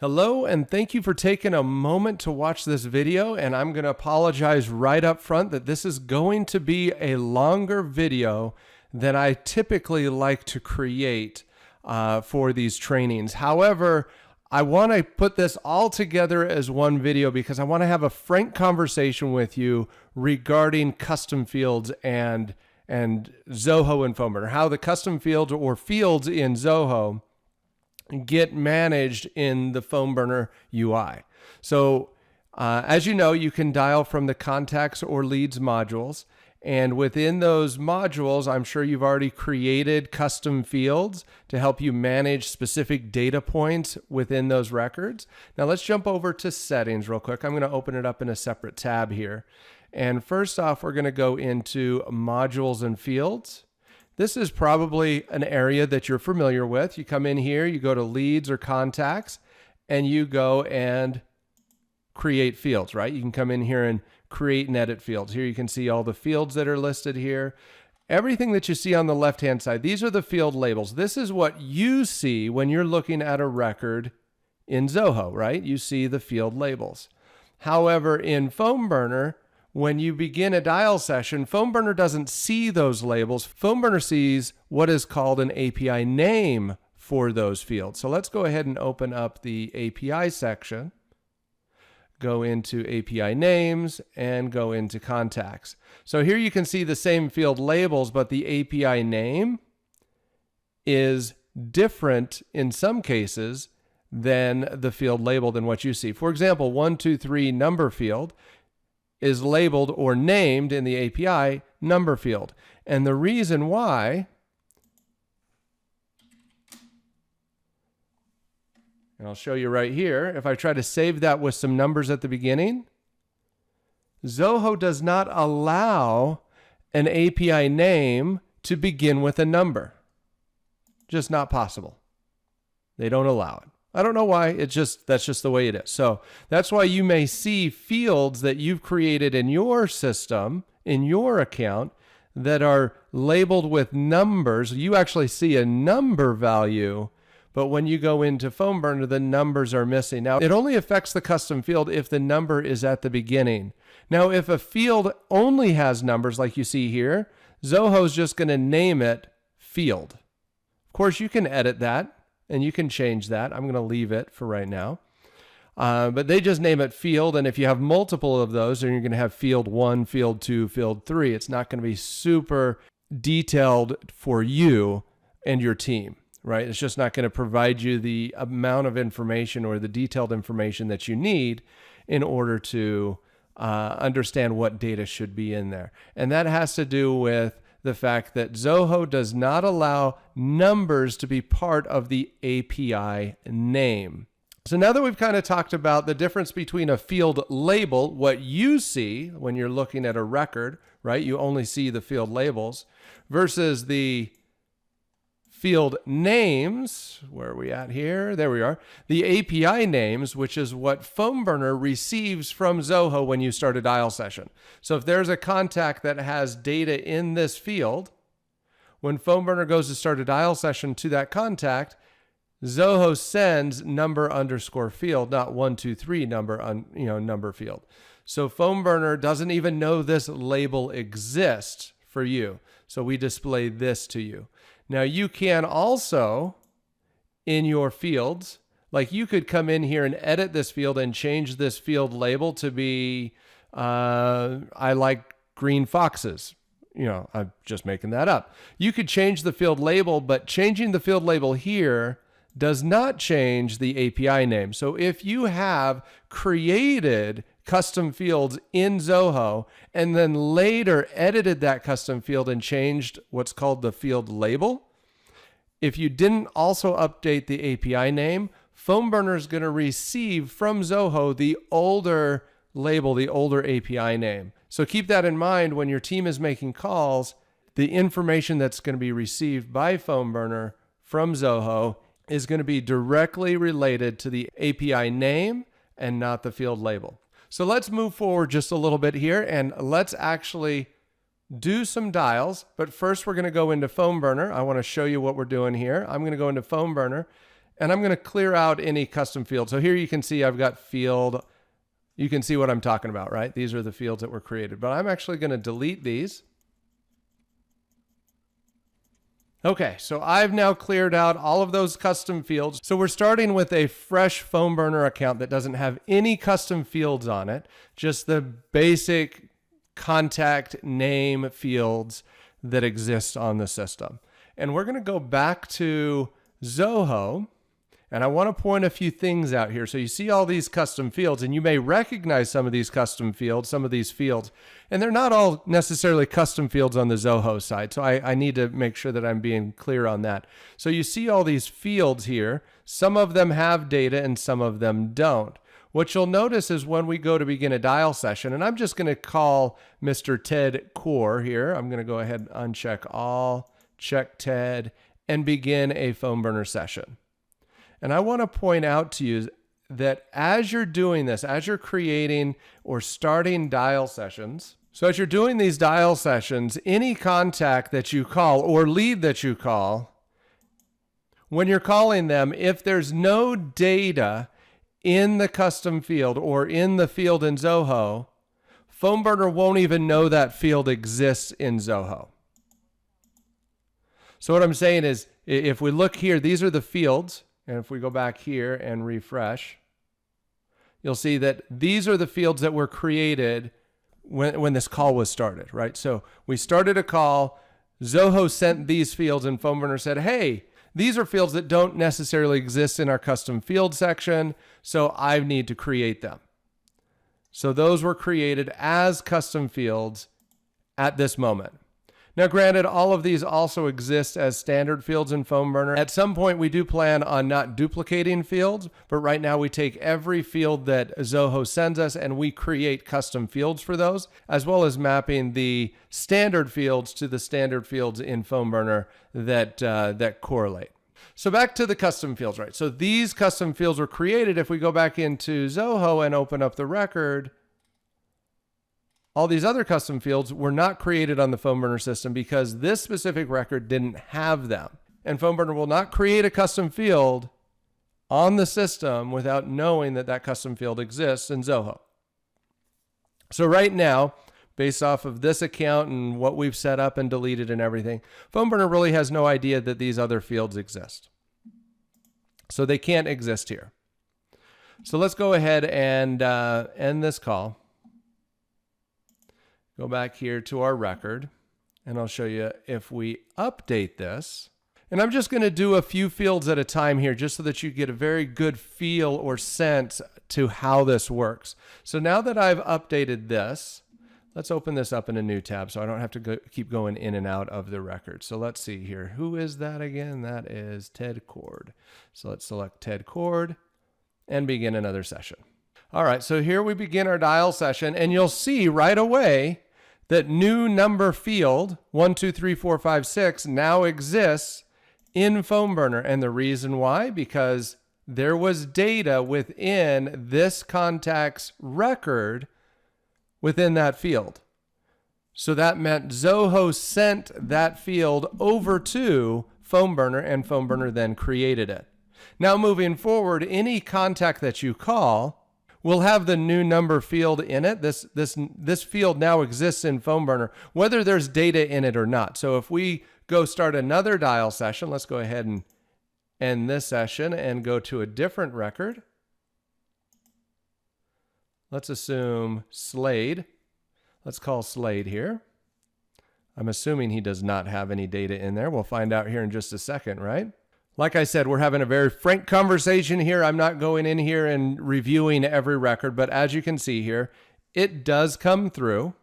Hello, and thank you for taking a moment to watch this video, and I'm going to apologize right up front that this is going to be a longer video than I typically like to create for these trainings. However, I want to put this all together as one video because I want to have a frank conversation with you regarding custom fields and Zoho and PhoneBurner, how the custom fields or fields in Zoho get managed in the PhoneBurner UI. So as you know, you can dial from the contacts or leads modules. And within those modules, I'm sure you've already created custom fields to help you manage specific data points within those records. Now let's jump over to settings real quick. I'm going to open it up in a separate tab here. And first off, we're going to go into modules and fields. This is probably an area that you're familiar with. You come in here, you go to leads or contacts, and you go and create fields, right? You can come in here and create and edit fields. Here you can see all the fields that are listed here. Everything that you see on the left-hand side, these are the field labels. This is what you see when you're looking at a record in Zoho, right? You see the field labels. However, in PhoneBurner, when you begin a dial session, PhoneBurner doesn't see those labels. PhoneBurner sees what is called an API name for those fields. So let's go ahead and open up the API section, go into API names, and go into contacts. So here you can see the same field labels, but the API name is different in some cases than the field label than what you see. For example, 123 number field is labeled or named in the API number field. And the reason why, and I'll show you right here, if I try to save that with some numbers at the beginning, Zoho does not allow an API name to begin with a number. Just not possible. They don't allow it. I don't know why, that's just the way it is. So that's why you may see fields that you've created in your system, in your account, that are labeled with numbers. You actually see a number value, but when you go into PhoneBurner, the numbers are missing. Now, it only affects the custom field if the number is at the beginning. Now, if a field only has numbers like you see here, Zoho's just going to name it field. Of course, you can edit that. And you can change that. I'm going to leave it for right now. But they just name it field. And if you have multiple of those, then you're going to have field 1, field 2, field 3. It's not going to be super detailed for you and your team, right? It's just not going to provide you the amount of information or the detailed information that you need in order to understand what data should be in there. And that has to do with the fact that Zoho does not allow numbers to be part of the API name. So now that we've kind of talked about the difference between a field label, what you see when you're looking at a record, right? You only see the field labels, versus the field names. Where are we at here? There we are. The API names, which is what PhoneBurner receives from Zoho when you start a dial session. So if there's a contact that has data in this field, when PhoneBurner goes to start a dial session to that contact, Zoho sends number underscore field, not 123 number field. So PhoneBurner doesn't even know this label exists for you. So we display this to you. Now you can also, in your fields, like you could come in here and edit this field and change this field label to be, I like green foxes. You know, I'm just making that up. You could change the field label, but changing the field label here does not change the API name. So if you have created custom fields in Zoho and then later edited that custom field and changed what's called the field label, if you didn't also update the API name, PhoneBurner is going to receive from Zoho the older label, the older API name. So keep that in mind when your team is making calls. The information that's going to be received by PhoneBurner from Zoho is going to be directly related to the API name and not the field label. So let's move forward just a little bit here and let's actually do some dials. But first we're going to go into PhoneBurner. I want to show you what we're doing here. I'm going to go into PhoneBurner And I'm going to clear out any custom fields. So here you can see I've got field. You can see what I'm talking about, right? These are the fields that were created. But I'm actually going to delete these. Okay, so I've now cleared out all of those custom fields. So we're starting with a fresh PhoneBurner account that doesn't have any custom fields on it, just the basic contact name fields that exist on the system. And we're going to go back to Zoho, and I want to point a few things out here. So you see all these custom fields, and you may recognize some of these custom fields, some of these fields, and they're not all necessarily custom fields on the Zoho side. So I need to make sure that I'm being clear on that. So you see all these fields here. Some of them have data and some of them don't. What you'll notice is when we go to begin a dial session, and I'm just going to call Mr. Ted Core here. I'm going to go ahead and uncheck all, check Ted, and begin a PhoneBurner session. And I want to point out to you that as you're doing this, as you're creating or starting dial sessions, so as you're doing these dial sessions, any contact that you call or lead that you call, when you're calling them, if there's no data in the custom field or in the field in Zoho, PhoneBurner won't even know that field exists in Zoho. So what I'm saying is, if we look here, these are the fields. And if we go back here and refresh, you'll see that these are the fields that were created when this call was started, right? So we started a call, Zoho sent these fields, and PhoneBurner said, hey, these are fields that don't necessarily exist in our custom field section, so I need to create them. So those were created as custom fields at this moment. Now, granted, all of these also exist as standard fields in PhoneBurner. At some point, we do plan on not duplicating fields, but right now we take every field that Zoho sends us and we create custom fields for those, as well as mapping the standard fields to the standard fields in PhoneBurner that correlate. So back to the custom fields, right? So these custom fields were created. If we go back into Zoho and open up the record, all these other custom fields were not created on the PhoneBurner system because this specific record didn't have them. And PhoneBurner will not create a custom field on the system without knowing that that custom field exists in Zoho. So right now, based off of this account and what we've set up and deleted and everything, PhoneBurner really has no idea that these other fields exist. So they can't exist here. So let's go ahead and end this call. Go back here to our record, and I'll show you if we update this. And I'm just going to do a few fields at a time here just so that you get a very good feel or sense to how this works. So now that I've updated this, let's open this up in a new tab so I don't have to keep going in and out of the record. So let's see here. Who is that again? That is Ted Cord. So let's select Ted Cord and begin another session. All right, so here we begin our dial session, and you'll see right away that new number field 1, 2, 3, 4, 5, 6 now exists in PhoneBurner. And the reason why? Because there was data within this contact's record within that field. So that meant Zoho sent that field over to PhoneBurner, and PhoneBurner then created it. Now moving forward, any contact that you call will have the new number field in it. This field now exists in PhoneBurner, whether there's data in it or not. So if we go start another dial session, let's go ahead and end this session and go to a different record. Let's assume Slade. Let's call Slade here. I'm assuming he does not have any data in there. We'll find out here in just a second, right? Like I said, we're having a very frank conversation here. I'm not going in here and reviewing every record, but as you can see here, it does come through.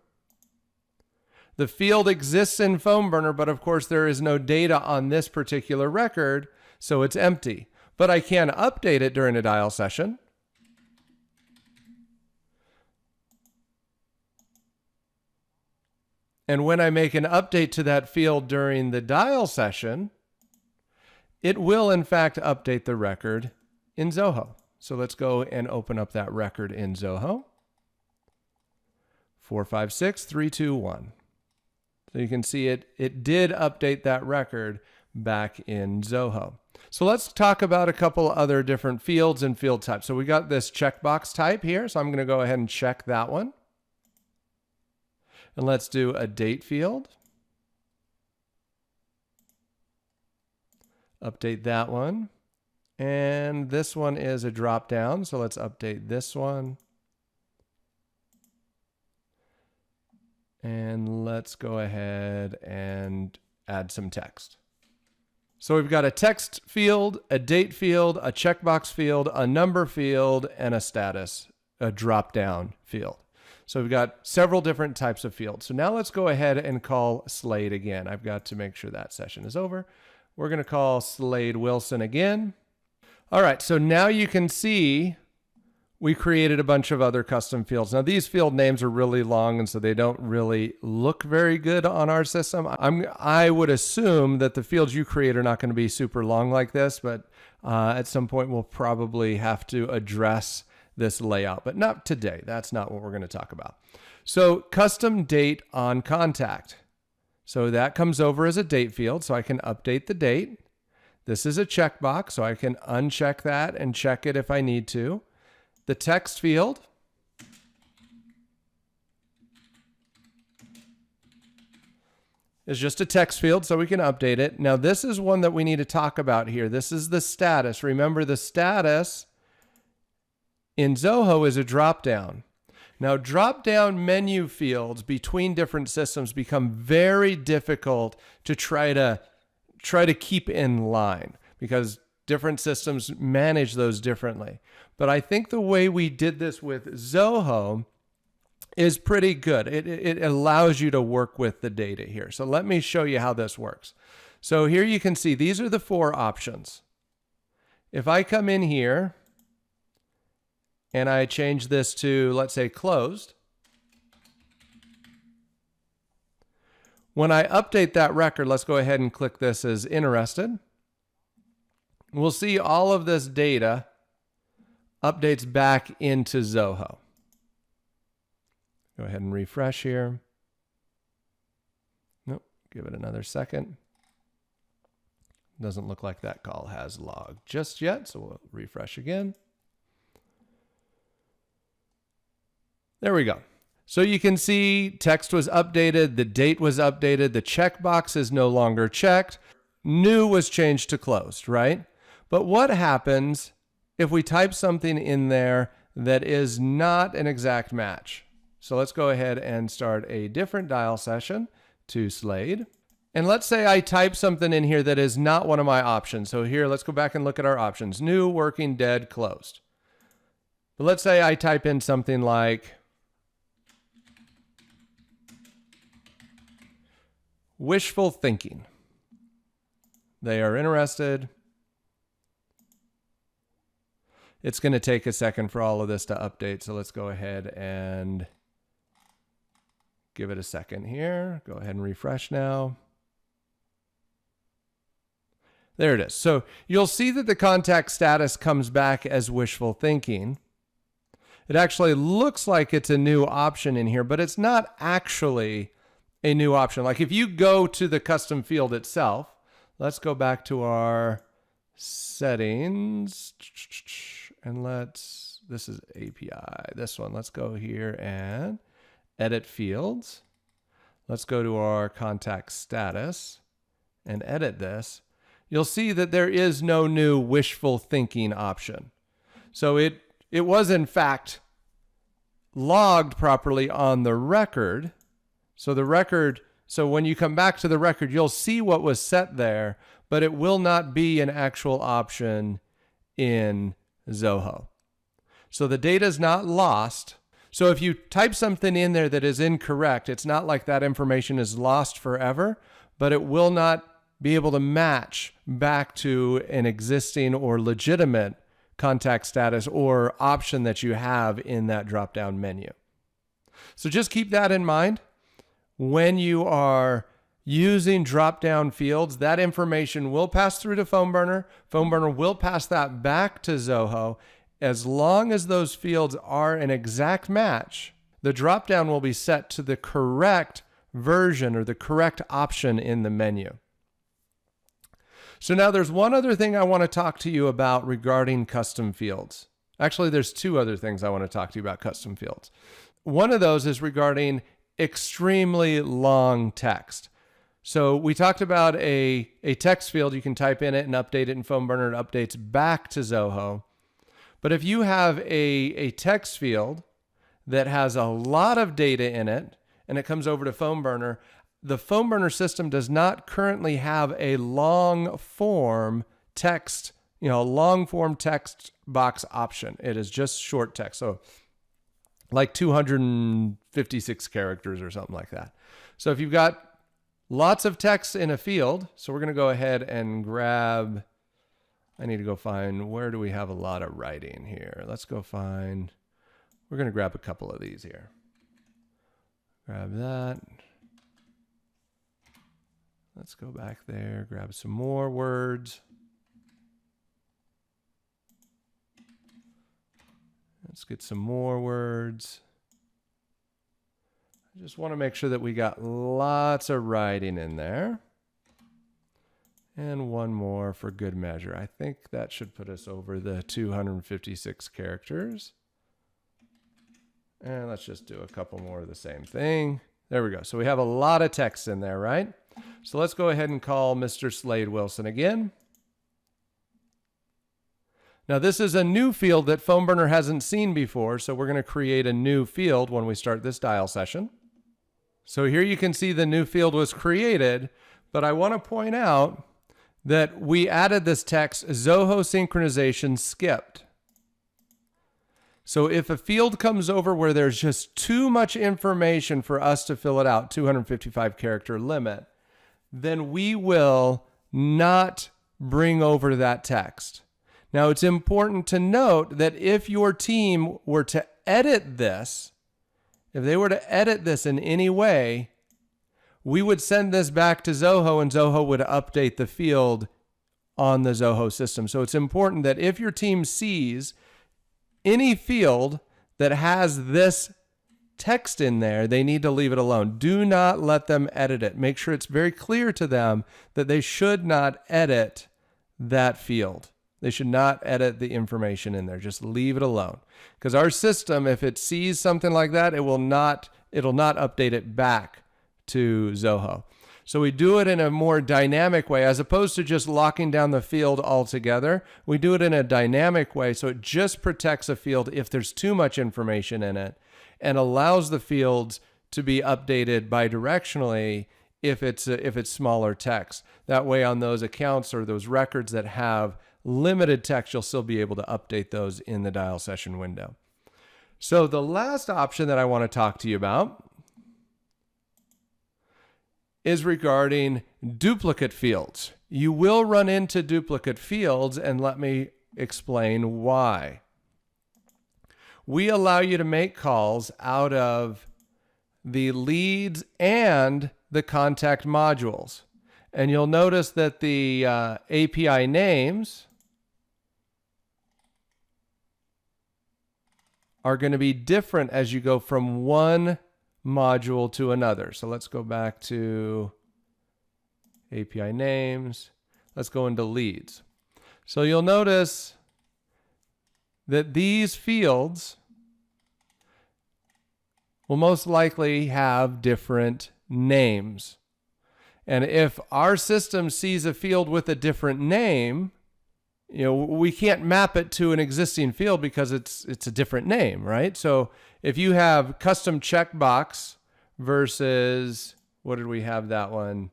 The field exists in PhoneBurner, but of course there is no data on this particular record, so it's empty. But I can update it during a dial session. And when I make an update to that field during the dial session, it will, in fact, update the record in Zoho. So let's go and open up that record in Zoho. 456 321. So you can see it did update that record, back in Zoho. So let's talk about a couple other different fields and field types. So we got this checkbox type here. So I'm going to go ahead and check that one. And let's do a date field. Update that one. And this one is a drop down. So let's update this one. And let's go ahead and add some text. So we've got a text field, a date field, a checkbox field, a number field, and a status, a drop-down field. So we've got several different types of fields. So now let's go ahead and call Slade again. I've got to make sure that session is over. We're going to call Slade Wilson again. All right, so now you can see we created a bunch of other custom fields. Now these field names are really long, and so they don't really look very good on our system. I would assume that the fields you create are not going to be super long like this, but at some point we'll probably have to address this layout, but not today. That's not what we're going to talk about. So custom date on contact. So that comes over as a date field, so I can update the date. This is a checkbox, so I can uncheck that and check it if I need to. The text field is just a text field, so we can update it. Now, this is one that we need to talk about here. This is the status. Remember, the status in Zoho is a drop-down. Now, drop-down menu fields between different systems become very difficult to try to keep in line because different systems manage those differently. But I think the way we did this with Zoho is pretty good. It allows you to work with the data here. So let me show you how this works. So here you can see these are the 4 options. If I come in here and I change this to, let's say, closed, when I update that record, let's go ahead and click this as interested. We'll see all of this data updates back into Zoho. Go ahead and refresh here. Nope, give it another second. Doesn't look like that call has logged just yet, so we'll refresh again. There we go. So you can see text was updated, the date was updated, the checkbox is no longer checked, new was changed to closed, right? But what happens if we type something in there that is not an exact match? So let's go ahead and start a different dial session to Slade. And let's say I type something in here that is not one of my options. So here, let's go back and look at our options. New, working, dead, closed. But let's say I type in something like wishful thinking. They are interested. It's going to take a second for all of this to update. So let's go ahead and give it a second here. Go ahead and refresh now. There it is. So you'll see that the contact status comes back as wishful thinking. It actually looks like it's a new option in here, but it's not actually a new option. Like if you go to the custom field itself, let's go back to our settings and this is API, this one. Let's go here and edit fields. Let's go to our contact status and edit this. You'll see that there is no new wishful thinking option. So it was in fact logged properly on the record. So when you come back to the record, you'll see what was set there, but it will not be an actual option in Zoho. So the data is not lost. So if you type something in there that is incorrect, it's not like that information is lost forever, but it will not be able to match back to an existing or legitimate contact status or option that you have in that drop-down menu. So just keep that in mind. When you are using drop-down fields, that information will pass through to PhoneBurner. PhoneBurner will pass that back to Zoho. As long as those fields are an exact match, the drop-down will be set to the correct version or the correct option in the menu. So now there's one other thing I want to talk to you about regarding custom fields. Actually, there's two other things I want to talk to you about custom fields. One of those is regarding extremely long text. So we talked about a text field. You can type in it and update it in PhoneBurner. It updates back to Zoho. But if you have a text field that has a lot of data in it and it comes over to PhoneBurner, the PhoneBurner system does not currently have a long form text, long form text box option. It is just short text. So like 256 characters or something like that. So if you've got lots of text in a field, so we're going to go ahead and grab, I need to go find, where do we have a lot of writing here? Let's go find, we're going to grab a couple of these here. Grab that. Let's go back there, grab some more words. Let's get some more words. I just want to make sure that we got lots of writing in there. And one more for good measure. I think that should put us over the 256 characters. And let's just do a couple more of the same thing. There we go. So we have a lot of text in there, right? So let's go ahead and call Mr. Slade Wilson again. Now this is a new field that PhoneBurner hasn't seen before, so we're going to create a new field when we start this dial session. So here you can see the new field was created, but I want to point out that we added this text, Zoho synchronization skipped. So if a field comes over where there's just too much information for us to fill it out, 255 character limit, then we will not bring over that text. Now it's important to note that if your team were to edit this, if they were to edit this in any way, we would send this back to Zoho and Zoho would update the field on the Zoho system. So it's important that if your team sees any field that has this text in there, they need to leave it alone. Do not let them edit it. Make sure it's very clear to them that they should not edit that field. They should not edit the information in there. Just leave it alone. Because our system, if it sees something like that, it'll not update it back to Zoho. So we do it in a more dynamic way, as opposed to just locking down the field altogether. We do it in a dynamic way, so it just protects a field if there's too much information in it, and allows the fields to be updated bidirectionally if it's smaller text. That way, on those accounts or those records that have limited text, you'll still be able to update those in the dial session window. So the last option that I want to talk to you about is regarding duplicate fields. You will run into duplicate fields, and let me explain why. We allow you to make calls out of the leads and the contact modules. And you'll notice that the API names are going to be different as you go from one module to another. So let's go back to API names. Let's go into leads. So you'll notice that these fields will most likely have different names. And if our system sees a field with a different name, we can't map it to an existing field because it's a different name, right? So if you have custom checkbox versus, what did we have that one?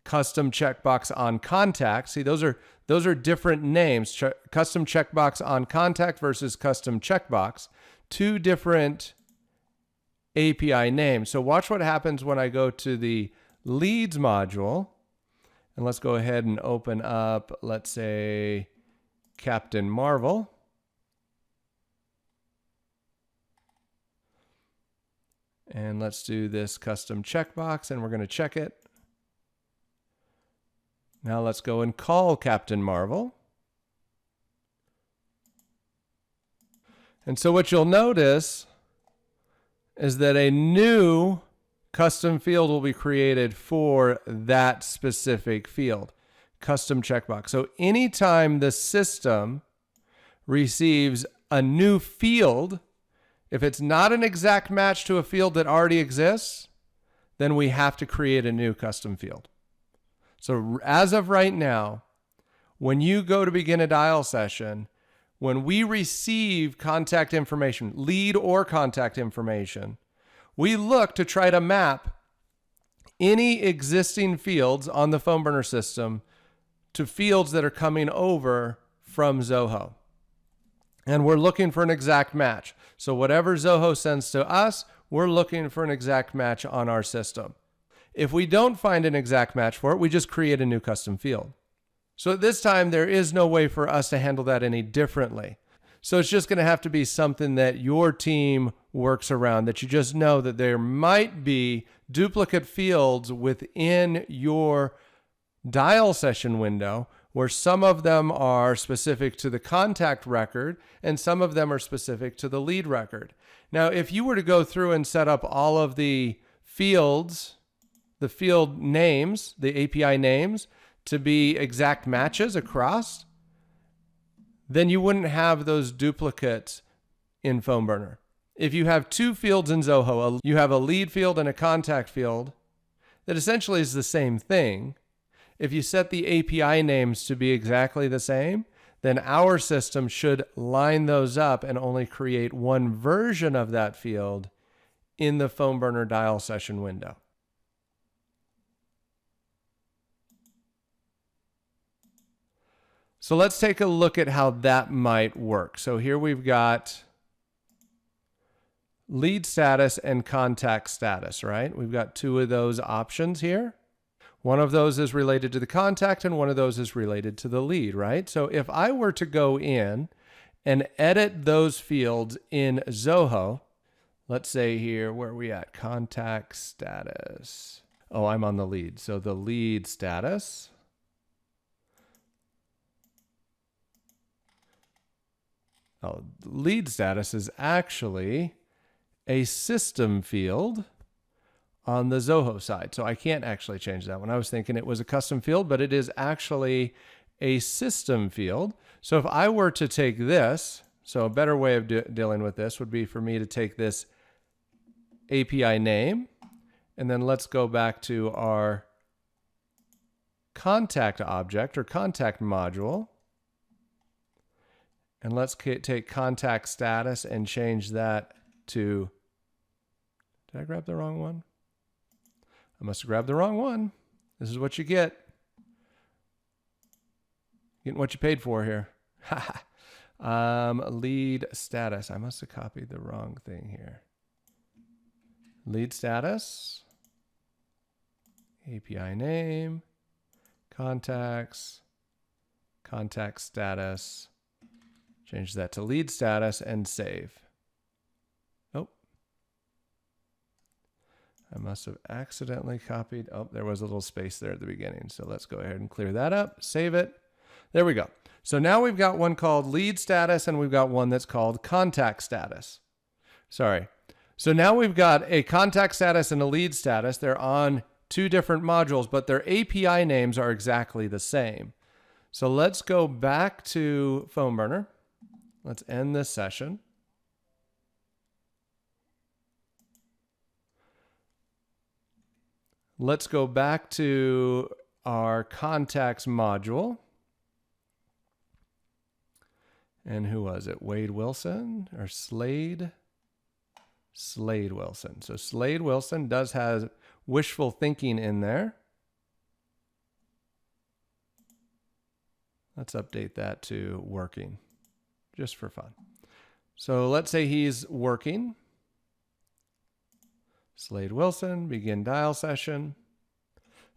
Custom checkbox on contact. See, those are different names. Custom checkbox on contact versus custom checkbox. Two different API names. So watch what happens when I go to the leads module. And let's go ahead and open up, let's say, Captain Marvel. And let's do this custom checkbox, and we're going to check it. Now let's go and call Captain Marvel. And so what you'll notice is that a new custom field will be created for that specific field. custom checkbox. So anytime the system receives a new field, if it's not an exact match to a field that already exists, then we have to create a new custom field. So as of right now, when you go to begin a dial session, when we receive contact information, lead or contact information, we look to try to map any existing fields on the PhoneBurner system to fields that are coming over from Zoho. And we're looking for an exact match. So whatever Zoho sends to us, we're looking for an exact match on our system. If we don't find an exact match for it, we just create a new custom field. So at this time, there is no way for us to handle that any differently. So it's just going to have to be something that your team works around, that you just know that there might be duplicate fields within your dial session window where some of them are specific to the contact record and some of them are specific to the lead record. Now, if you were to go through and set up all of the fields, the field names, the API names, to be exact matches across, then you wouldn't have those duplicates in PhoneBurner. If you have two fields in Zoho, you have a lead field and a contact field that essentially is the same thing. If you set the API names to be exactly the same, then our system should line those up and only create one version of that field in the PhoneBurner dial session window. So let's take a look at how that might work. So here we've got lead status and contact status, right? We've got two of those options here. One of those is related to the contact and one of those is related to the lead, right? So if I were to go in and edit those fields in Zoho, let's say here, where are we at? Contact status. Oh, I'm on the lead. So the lead status. Oh, lead status is actually a system field on the Zoho side. So I can't actually change that one. I was thinking it was a custom field, but it is actually a system field. So if I were to take this, so a better way of dealing with this would be for me to take this API name, and then let's go back to our contact object or contact module. And let's take contact status and change that to, did I grab the wrong one? I must have grabbed the wrong one. This is what you get. Getting what you paid for here. Lead status. I must have copied the wrong thing here. Lead status. API name. Contacts. Contact status. Change that to lead status and save. Oh. I must have accidentally copied. Oh, there was a little space there at the beginning. So let's go ahead and clear that up. Save it. There we go. So now we've got one called lead status and we've got one that's called contact status. Sorry. So now we've got a contact status and a lead status. They're on two different modules, but their API names are exactly the same. So let's go back to PhoneBurner. Let's end this session. Let's go back to our contacts module. And who was it? Wade Wilson or Slade? Slade Wilson. So Slade Wilson does have wishful thinking in there. Let's update that to working, just for fun. So let's say he's working. Slade Wilson, begin dial session.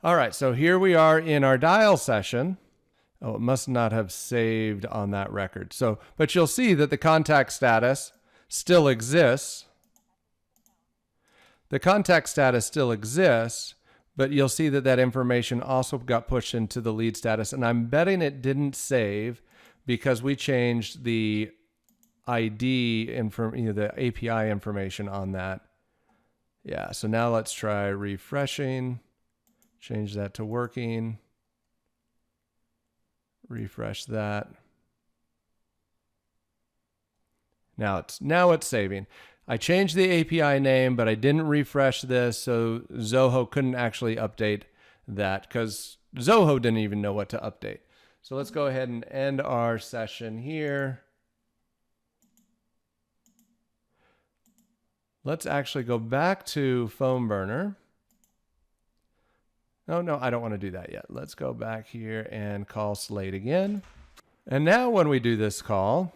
All right, so here we are in our dial session. Oh, it must not have saved on that record. So, but you'll see that the contact status still exists. The contact status still exists, but you'll see that that information also got pushed into the lead status. And I'm betting it didn't save because we changed the ID, the API information on that. Yeah, so now let's try refreshing. Change that to working. refresh that. Now it's saving. I changed the API name, but I didn't refresh this, so Zoho couldn't actually update that because Zoho didn't even know what to update. So let's go ahead and end our session here. Let's actually go back to PhoneBurner. Oh, no, I don't want to do that yet. Let's go back here and call Slate again. And now when we do this call,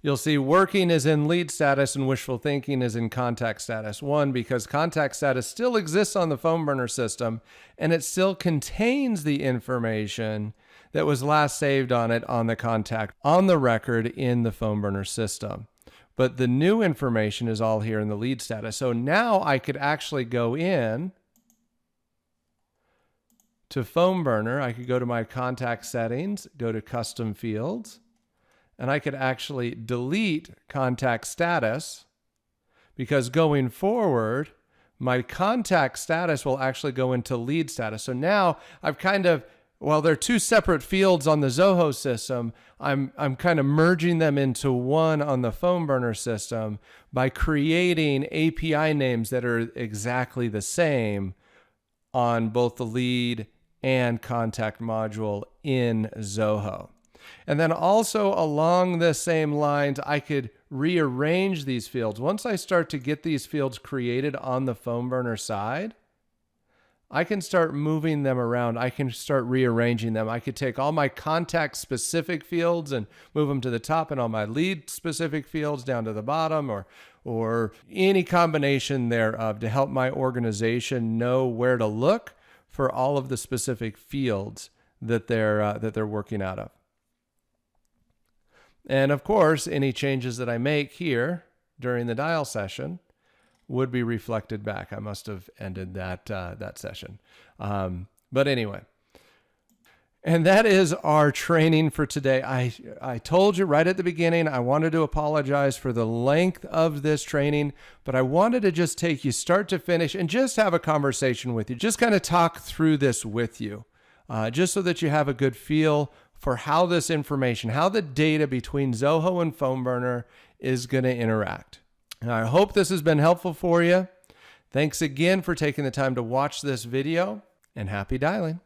you'll see working is in lead status and wishful thinking is in contact status 1 because contact status still exists on the PhoneBurner system and it still contains the information that was last saved on it on the contact on the record in the PhoneBurner system. But the new information is all here in the lead status. So now I could actually go in to PhoneBurner. I could go to my contact settings, go to custom fields, and I could actually delete contact status because going forward, my contact status will actually go into lead status. So now I've kind of, while they're two separate fields on the Zoho system, I'm kind of merging them into one on the PhoneBurner system by creating API names that are exactly the same on both the lead and contact module in Zoho. And then also along the same lines, I could rearrange these fields. Once I start to get these fields created on the PhoneBurner side, I can start moving them around. I can start rearranging them. I could take all my contact specific fields and move them to the top and all my lead specific fields down to the bottom or any combination thereof to help my organization know where to look for all of the specific fields that they're working out of. And of course, any changes that I make here during the dial session would be reflected back. I must have ended that session. But anyway, and that is our training for today. I told you right at the beginning, I wanted to apologize for the length of this training, but I wanted to just take you start to finish and just have a conversation with you, just kind of talk through this with you, just so that you have a good feel for how this information, how the data between Zoho and PhoneBurner is going to interact. And I hope this has been helpful for you. Thanks again for taking the time to watch this video, and happy dialing.